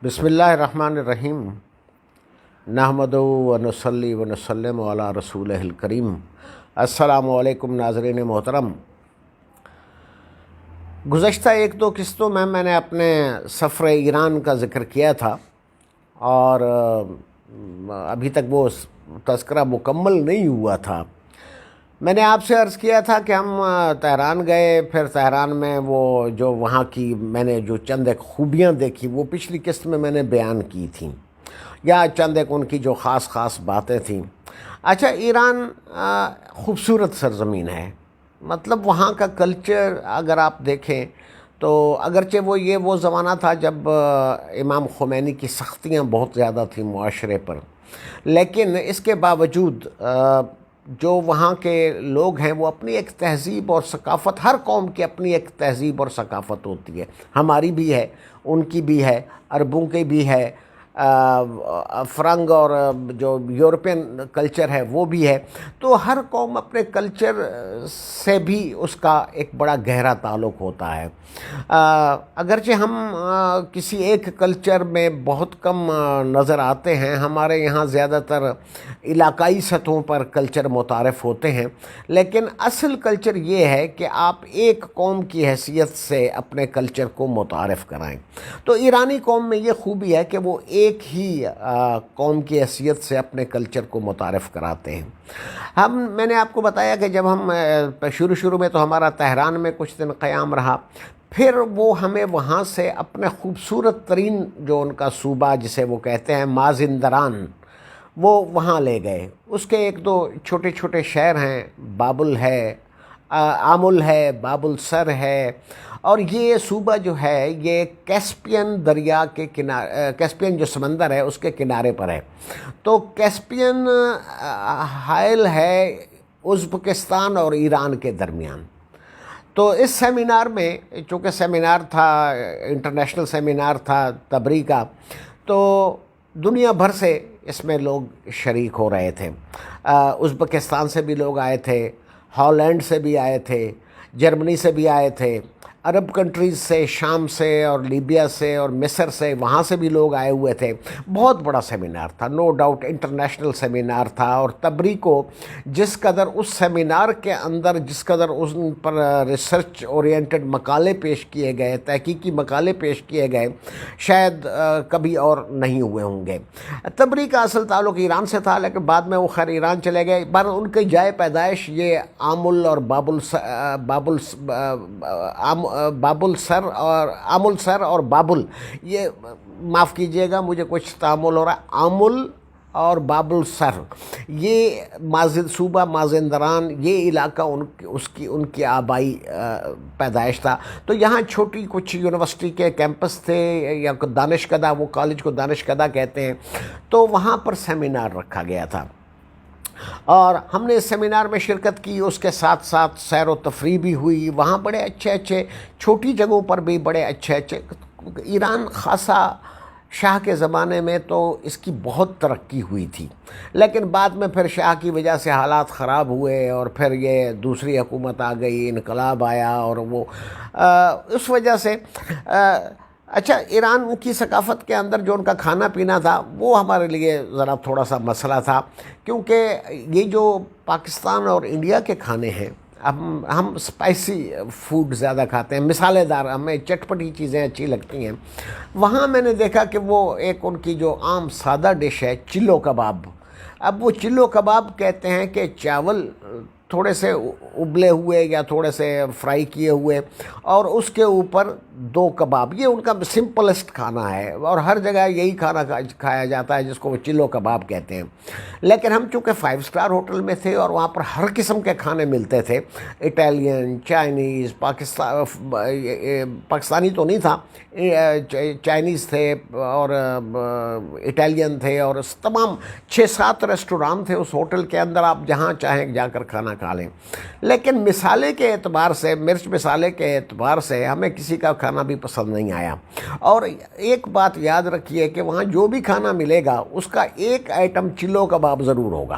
بسم اللہ الرحمن الرحیم نحمدہ و نصلی و نسلم علی رسولہ الکریم۔ السلام علیکم ناظرین محترم۔ گزشتہ ایک دو قسطوں میں نے اپنے سفر ایران کا ذکر کیا تھا، اور ابھی تک وہ تذکرہ مکمل نہیں ہوا تھا۔ میں نے آپ سے عرض کیا تھا کہ ہم تہران گئے، پھر تہران میں وہ جو وہاں کی میں نے جو چند ایک خوبیاں دیکھی وہ پچھلی قسط میں نے بیان کی تھیں، یا چند ایک ان کی جو خاص باتیں تھیں۔ اچھا، ایران خوبصورت سرزمین ہے، مطلب وہاں کا کلچر اگر آپ دیکھیں تو اگرچہ وہ زمانہ تھا جب امام خمینی کی سختیاں بہت زیادہ تھیں معاشرے پر، لیکن اس کے باوجود جو وہاں کے لوگ ہیں وہ اپنی ایک تہذیب اور ثقافت، ہر قوم کی اپنی ایک تہذیب اور ثقافت ہوتی ہے، ہماری بھی ہے، ان کی بھی ہے، عربوں کی بھی ہے، فرنگ اور جو یورپین کلچر ہے وہ بھی ہے۔ تو ہر قوم اپنے کلچر سے بھی اس کا ایک بڑا گہرا تعلق ہوتا ہے۔ اگرچہ ہم کسی ایک کلچر میں بہت کم نظر آتے ہیں، ہمارے یہاں زیادہ تر علاقائی سطحوں پر کلچر متعارف ہوتے ہیں، لیکن اصل کلچر یہ ہے کہ آپ ایک قوم کی حیثیت سے اپنے کلچر کو متعارف کرائیں۔ تو ایرانی قوم میں یہ خوبی ہے کہ وہ ایک ہی قوم کی حیثیت سے اپنے کلچر کو متعارف کراتے ہیں۔ میں نے آپ کو بتایا کہ جب ہم شروع میں تو ہمارا تہران میں کچھ دن قیام رہا، پھر وہ ہمیں وہاں سے اپنے خوبصورت ترین جو ان کا صوبہ جسے وہ کہتے ہیں مازندران، وہ وہاں لے گئے۔ اس کے ایک دو چھوٹے چھوٹے شہر ہیں، بابل ہے، آمل ہے، بابل سر ہے، اور یہ صوبہ جو ہے یہ کیسپین دریا کے کنارے، کیسپین جو سمندر ہے اس کے کنارے پر ہے۔ تو کیسپین حائل ہے ازبکستان اور ایران کے درمیان۔ تو اس سیمینار میں، چونکہ سیمینار تھا، انٹرنیشنل سیمینار تھا تبری کا، تو دنیا بھر سے اس میں لوگ شریک ہو رہے تھے۔ ازبکستان سے بھی لوگ آئے تھے، ہالینڈ سے بھی آئے تھے، جرمنی سے بھی آئے تھے، عرب کنٹریز سے، شام سے اور لیبیا سے اور مصر سے، وہاں سے بھی لوگ آئے ہوئے تھے۔ بہت بڑا سیمینار تھا، نو ڈاؤٹ انٹرنیشنل سیمینار تھا، اور تبری کو جس قدر اس سیمینار کے اندر جس قدر اس پر ریسرچ اورینٹڈ مقالے پیش کیے گئے، تحقیقی مقالے پیش کیے گئے، شاید کبھی اور نہیں ہوئے ہوں گے۔ تبری کا اصل تعلق ایران سے تھا، لیکن بعد میں وہ خیر ایران چلے گئے، پر ان کی جائے پیدائش یہ آمل اور بابل سر اور بابل، یہ معاف کیجئے گا مجھے کچھ تعامل ہو رہا ہے، آمل اور بابل سر، یہ صوبہ مازندران، یہ علاقہ ان کی آبائی پیدائش تھا۔ تو یہاں چھوٹی کچھ یونیورسٹی کے کیمپس تھے، یا دانشکدہ، وہ کالج کو دانشکدہ کہتے ہیں، تو وہاں پر سیمینار رکھا گیا تھا، اور ہم نے اس سیمینار میں شرکت کی۔ اس کے ساتھ ساتھ سیر و تفریح بھی ہوئی، وہاں بڑے اچھے چھوٹی جگہوں پر بھی بڑے اچھے ایران خاصا شاہ کے زمانے میں تو اس کی بہت ترقی ہوئی تھی، لیکن بعد میں پھر شاہ کی وجہ سے حالات خراب ہوئے، اور پھر یہ دوسری حکومت آ گئی، انقلاب آیا، اور وہ اس وجہ سے اچھا، ایران کی ثقافت کے اندر جو ان کا کھانا پینا تھا وہ ہمارے لیے ذرا تھوڑا سا مسئلہ تھا، کیونکہ یہ جو پاکستان اور انڈیا کے کھانے ہیں، ہم اسپائسی فوڈ زیادہ کھاتے ہیں، مسالے دار، ہمیں چٹپٹی چیزیں اچھی لگتی ہیں۔ وہاں میں نے دیکھا کہ وہ ایک ان کی جو عام سادہ ڈش ہے چلو کباب۔ اب وہ چلو کباب کہتے ہیں کہ چاول تھوڑے سے ابلے ہوئے یا تھوڑے سے فرائی کیے ہوئے، اور اس کے اوپر دو کباب، یہ ان کا سمپلسٹ کھانا ہے، اور ہر جگہ یہی کھانا کھایا جاتا ہے جس کو وہ چلو کباب کہتے ہیں۔ لیکن ہم چونکہ 5 اسٹار ہوٹل میں تھے، اور وہاں پر ہر قسم کے کھانے ملتے تھے، اٹالین، چائنیز، پاکستانی تو نہیں تھا، چائنیز تھے اور اٹالین تھے، اور تمام 6-7 ریسٹوران تھے اس ہوٹل کے اندر، آپ جہاں چاہیں جا کر کھانا کھا لیں۔ لیکن مسالے کے اعتبار سے، مرچ مسالے کے اعتبار سے ہمیں کسی کا کھانا بھی پسند نہیں آیا۔ اور ایک بات یاد رکھیے کہ وہاں جو بھی کھانا ملے گا اس کا ایک آئٹم چلو کباب ضرور ہوگا۔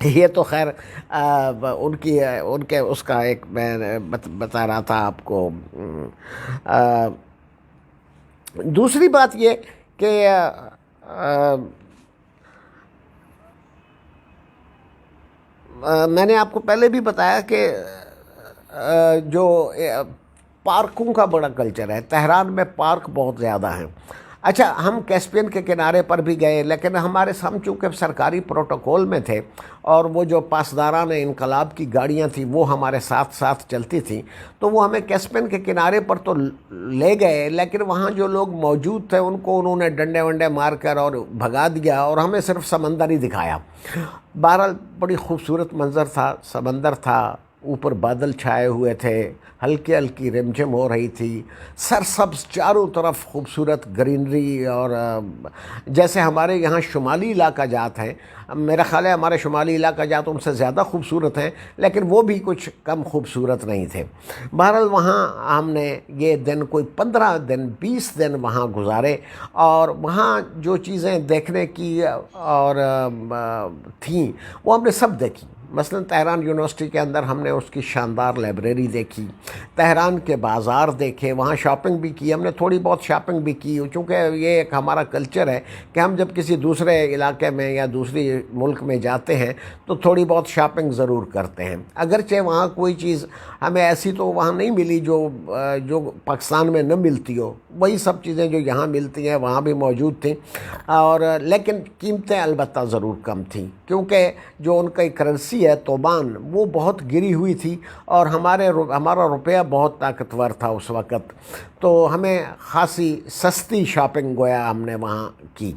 یہ تو خیر ان کے اس کا ایک میں بتا رہا تھا آپ کو، دوسری بات یہ کہ میں نے آپ کو پہلے بھی بتایا کہ جو پارکوں کا بڑا کلچر ہے، تہران میں پارک بہت زیادہ ہیں۔ اچھا، ہم کیسپین کے کنارے پر بھی گئے، لیکن ہم چونکہ سرکاری پروٹوکول میں تھے اور وہ جو پاسداران انقلاب کی گاڑیاں تھیں وہ ہمارے ساتھ ساتھ چلتی تھیں، تو وہ ہمیں کیسپین کے کنارے پر تو لے گئے، لیکن وہاں جو لوگ موجود تھے ان کو انہوں نے ڈنڈے ونڈے مار کر اور بھگا دیا اور ہمیں صرف سمندر ہی دکھایا۔ بہرحال بڑی خوبصورت منظر تھا، سمندر تھا، اوپر بادل چھائے ہوئے تھے، ہلکی ہلکی رمجھم ہو رہی تھی، سرسبز چاروں طرف خوبصورت گرینری، اور جیسے ہمارے یہاں شمالی علاقہ جات ہیں، میرا خیال ہے ہمارے شمالی علاقہ جات ان سے زیادہ خوبصورت ہیں، لیکن وہ بھی کچھ کم خوبصورت نہیں تھے۔ بہرحال وہاں ہم نے یہ دن کوئی 15 دن 20 دن وہاں گزارے، اور وہاں جو چیزیں دیکھنے کی اور تھیں وہ ہم نے سب دیکھی۔ مثلا تہران یونیورسٹی کے اندر ہم نے اس کی شاندار لائبریری دیکھی، تہران کے بازار دیکھے، وہاں شاپنگ بھی کی، ہم نے تھوڑی بہت شاپنگ بھی کی، چونکہ یہ ایک ہمارا کلچر ہے کہ ہم جب کسی دوسرے علاقے میں یا دوسری ملک میں جاتے ہیں تو تھوڑی بہت شاپنگ ضرور کرتے ہیں، اگرچہ وہاں کوئی چیز ہمیں ایسی تو وہاں نہیں ملی جو پاکستان میں نہ ملتی ہو، وہی سب چیزیں جو یہاں ملتی ہیں وہاں بھی موجود تھیں، اور لیکن قیمتیں البتہ ضرور کم تھیں، کیونکہ جو ان کی کرنسی ہے توبان وہ بہت گری ہوئی تھی، اور ہمارا روپیہ بہت طاقتور تھا اس وقت، تو ہمیں خاصی سستی شاپنگ گویا ہم نے وہاں کی۔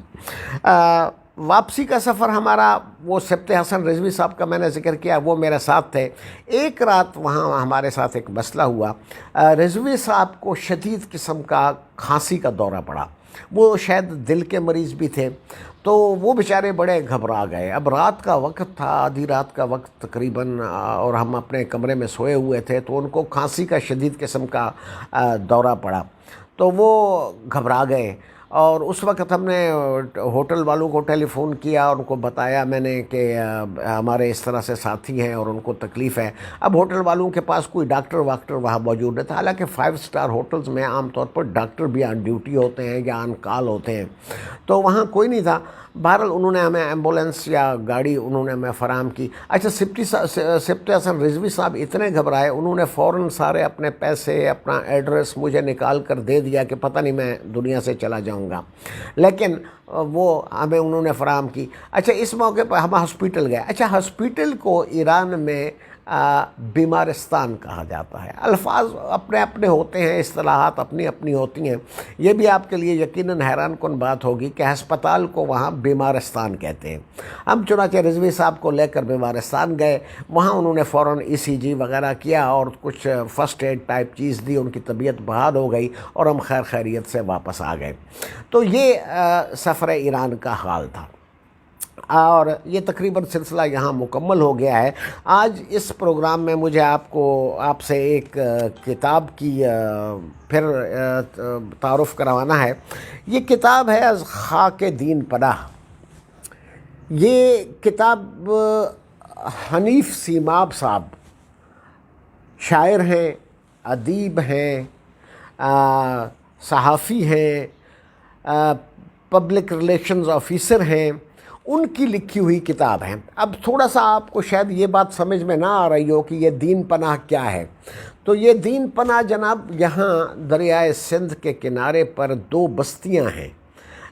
واپسی کا سفر ہمارا، وہ سبت حسن رضوی صاحب کا میں نے ذکر کیا، وہ میرے ساتھ تھے۔ ایک رات وہاں ہمارے ساتھ ایک مسئلہ ہوا، رضوی صاحب کو شدید قسم کا کھانسی کا دورہ پڑا، وہ شاید دل کے مریض بھی تھے، تو وہ بیچارے بڑے گھبرا گئے۔ اب رات کا وقت تھا، آدھی رات کا وقت تقریباً، اور ہم اپنے کمرے میں سوئے ہوئے تھے، تو ان کو کھانسی کا شدید قسم کا دورہ پڑا، تو وہ گھبرا گئے، اور اس وقت ہم نے ہوٹل والوں کو ٹیلی فون کیا اور ان کو بتایا میں نے کہ ہمارے اس طرح سے ساتھی ہیں اور ان کو تکلیف ہے۔ اب ہوٹل والوں کے پاس کوئی ڈاکٹر واکٹر وہاں موجود نہیں تھا، حالانکہ 5 اسٹار ہوٹلز میں عام طور پر ڈاکٹر بھی آن ڈیوٹی ہوتے ہیں یا آن کال ہوتے ہیں، تو وہاں کوئی نہیں تھا۔ بہرحال انہوں نے ہمیں ایمبولینس یا گاڑی انہوں نے ہمیں فراہم کی۔ اچھا، سبت حسن رضوی صاحب اتنے گھبرائے، انہوں نے فوراً سارے اپنے پیسے، اپنا ایڈریس مجھے نکال کر دے دیا کہ پتہ نہیں میں دنیا سے چلا جاؤں گا، لیکن وہ ہمیں انہوں نے فراہم کی۔ اچھا، اس موقع پر ہم ہاسپیٹل گئے۔ اچھا، ہاسپیٹل کو ایران میں بیمارستان کہا جاتا ہے، الفاظ اپنے اپنے ہوتے ہیں، اصطلاحات اپنی اپنی ہوتی ہیں، یہ بھی آپ کے لیے یقیناً حیران کن بات ہوگی کہ ہسپتال کو وہاں بیمارستان کہتے ہیں۔ ہم چنانچہ رضوی صاحب کو لے کر بیمارستان گئے، وہاں انہوں نے فوراً ECG وغیرہ کیا اور کچھ فرسٹ ایڈ ٹائپ چیز دی، ان کی طبیعت بحال ہو گئی اور ہم خیر خیریت سے واپس آ گئے۔ تو یہ سفر ایران کا حال تھا، اور یہ تقریباً سلسلہ یہاں مکمل ہو گیا ہے۔ آج اس پروگرام میں مجھے آپ سے ایک کتاب کی پھر تعارف کروانا ہے۔ یہ کتاب ہے از خاک دین پناہ۔ یہ کتاب حنیف سیماب صاحب شاعر ہیں، ادیب ہیں، صحافی ہیں، پبلک ریلیشنز آفیسر ہیں، ان کی لکھی ہوئی کتاب ہے۔ اب تھوڑا سا آپ کو شاید یہ بات سمجھ میں نہ آ رہی ہو کہ یہ دین پناہ کیا ہے، تو یہ دین پناہ جناب یہاں دریائے سندھ کے کنارے پر 2 بستیاں ہیں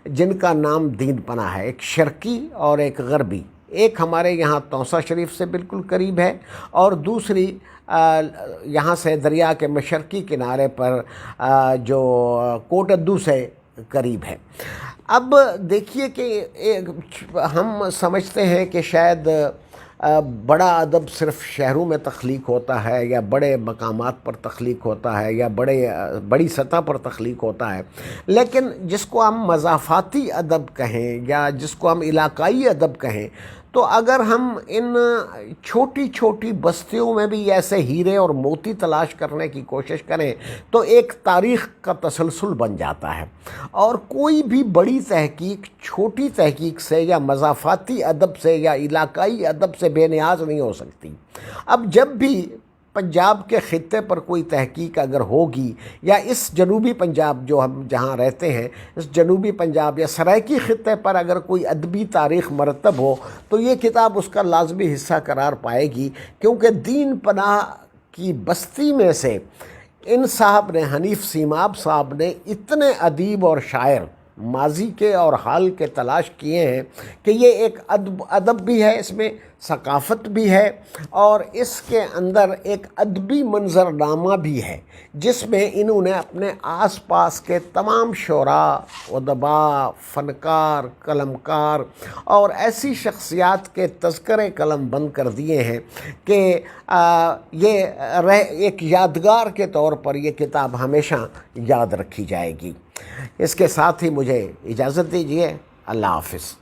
جن کا نام دین پناہ ہے، ایک شرقی اور ایک غربی۔ ایک ہمارے یہاں توسا شریف سے بالکل قریب ہے، اور دوسری یہاں سے دریا کے مشرقی کنارے پر جو کوٹ ادو سے قریب ہے۔ اب دیکھیے کہ ہم سمجھتے ہیں کہ شاید بڑا ادب صرف شہروں میں تخلیق ہوتا ہے، یا بڑے مقامات پر تخلیق ہوتا ہے، یا بڑی سطح پر تخلیق ہوتا ہے، لیکن جس کو ہم مضافاتی ادب کہیں یا جس کو ہم علاقائی ادب کہیں، تو اگر ہم ان چھوٹی چھوٹی بستیوں میں بھی ایسے ہیرے اور موتی تلاش کرنے کی کوشش کریں تو ایک تاریخ کا تسلسل بن جاتا ہے، اور کوئی بھی بڑی تحقیق چھوٹی تحقیق سے یا مضافاتی ادب سے یا علاقائی ادب سے بے نیاز نہیں ہو سکتی۔ اب جب بھی پنجاب کے خطے پر کوئی تحقیق اگر ہوگی، یا اس جنوبی پنجاب جو ہم جہاں رہتے ہیں، اس جنوبی پنجاب یا سرائکی خطے پر اگر کوئی ادبی تاریخ مرتب ہو تو یہ کتاب اس کا لازمی حصہ قرار پائے گی، کیونکہ دین پناہ کی بستی میں سے ان صاحب نے، حنیف سیماب صاحب نے اتنے ادیب اور شاعر ماضی کے اور حال کے تلاش کیے ہیں کہ یہ ایک ادب بھی ہے، اس میں ثقافت بھی ہے، اور اس کے اندر ایک ادبی منظرنامہ بھی ہے، جس میں انہوں نے اپنے آس پاس کے تمام شعراء، ادباء، فنکار، قلمکار اور ایسی شخصیات کے تذکرے قلم بند کر دیے ہیں کہ یہ ایک یادگار کے طور پر یہ کتاب ہمیشہ یاد رکھی جائے گی۔ اس کے ساتھ ہی مجھے اجازت دیجیے، اللہ حافظ۔